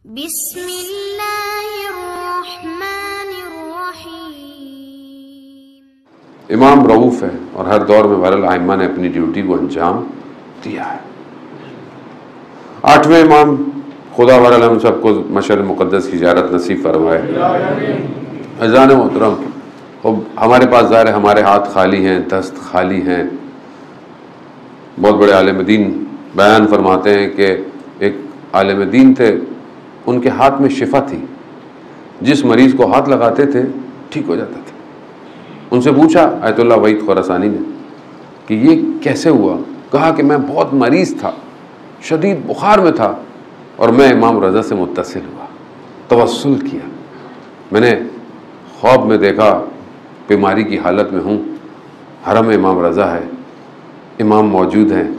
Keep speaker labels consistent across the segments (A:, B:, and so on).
A: बिस्मिल्लाहिर्रहमानिर्रहीम। इमाम रऊफ है और हर दौर में बहरहाल आइम्मा ने अपनी ड्यूटी को अंजाम दिया है। 8वें इमाम, खुदा बहरहाल हम सबको मशर मुक़द्दस की ज़ियारत नसीब फरमाए। अज़ान मोहतरम, हमारे पास ज़ाहिर है हमारे हाथ खाली हैं, दस्त खाली हैं। बहुत बड़े आलिम दीन बयान फरमाते हैं कि एक आलिम दीन थे, उनके हाथ में शिफा थी, जिस मरीज़ को हाथ लगाते थे ठीक हो जाता था। उनसे पूछा आयतुल्लाह वहीद खुरासानी ने कि ये कैसे हुआ? कहा कि मैं बहुत मरीज़ था, शदीद बुखार में था और मैं इमाम रज़ा से मुत्तसिल हुआ, तवस्सुल किया। मैंने ख्वाब में देखा बीमारी की हालत में हूँ, हरम में इमाम रज़ा है, इमाम मौजूद हैं,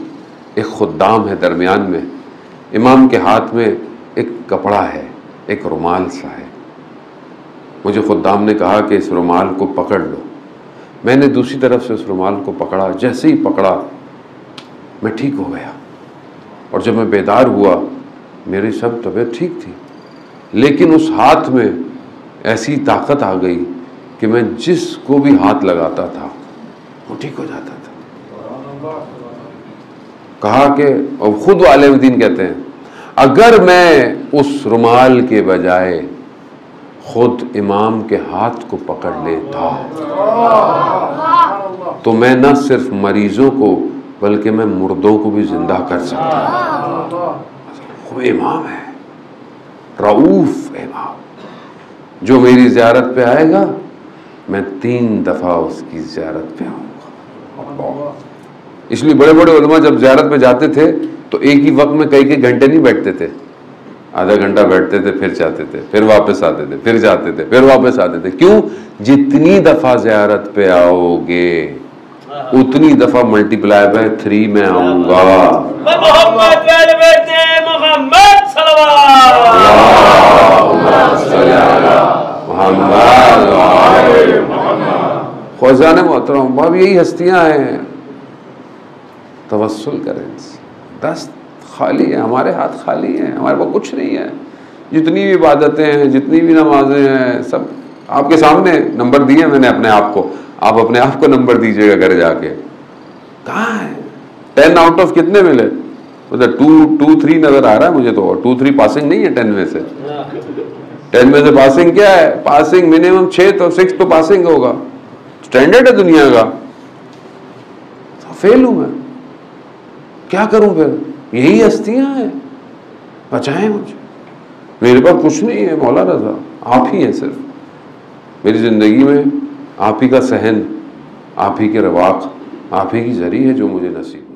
A: एक खुद्दाम है दरमियान में, इमाम के हाथ में एक कपड़ा है, एक रुमाल सा है। मुझे खुद्दाम ने कहा कि इस रुमाल को पकड़ लो। मैंने दूसरी तरफ से उस रुमाल को पकड़ा, जैसे ही पकड़ा मैं ठीक हो गया। और जब मैं बेदार हुआ मेरी सब तबीयत ठीक थी, लेकिन उस हाथ में ऐसी ताकत आ गई कि मैं जिसको भी हाथ लगाता था वो ठीक हो जाता था। कहा कि, और खुद आलिम दीन कहते हैं, अगर मैं उस रुमाल के बजाय खुद इमाम के हाथ को पकड़ लेता तो मैं न सिर्फ मरीजों को बल्कि मैं मुर्दों को भी जिंदा कर सकता। वो इमाम है, रऊफ इमाम, जो मेरी ज़ियारत पे आएगा मैं 3 दफ़ा उसकी ज़ियारत पे आऊँगा। इसलिए बड़े बड़े उलमा जब ज़ियारत पे जाते थे तो एक ही वक्त में कई घंटे नहीं बैठते थे, आधा घंटा बैठते थे, फिर जाते थे, फिर वापस आते थे, फिर जाते थे, फिर वापस आते थे। क्यों? जितनी दफ़ा ज़ियारत पे आओगे उतनी दफ़ा मल्टीप्लाई बाय 3 में आऊँगा। ख़ुज़ाने मोहतरम, अब यही हस्तियाँ हैं, तवस्सुल करें। दस्त खाली है, हमारे हाथ खाली हैं, हमारे पास कुछ नहीं है। जितनी भी इबादतें हैं, जितनी भी नमाजें हैं, सब आपके सामने नंबर दिए मैंने अपने आप को, आप अपने आप को नंबर दीजिएगा घर जाके। कहाँ है? 10 आउट ऑफ कितने मिले? मतलब 2, 3 नजर आ रहा है मुझे तो, 2, 3 पासिंग नहीं है 10 में से। 10 में से पासिंग क्या है? पासिंग मिनिमम 6 तो 6 तो पासिंग होगा, स्टैंडर्ड है दुनिया का। तो फेल हूं मैं, क्या करूं फिर? यही हस्तियां हैं, बचाएं मुझे। मेरे पास कुछ नहीं है मौला रज़ा, आप ही हैं सिर्फ मेरी ज़िंदगी में। आप ही का सहन, आप ही के रवाक़, आप ही की ज़री है जो मुझे नसीब।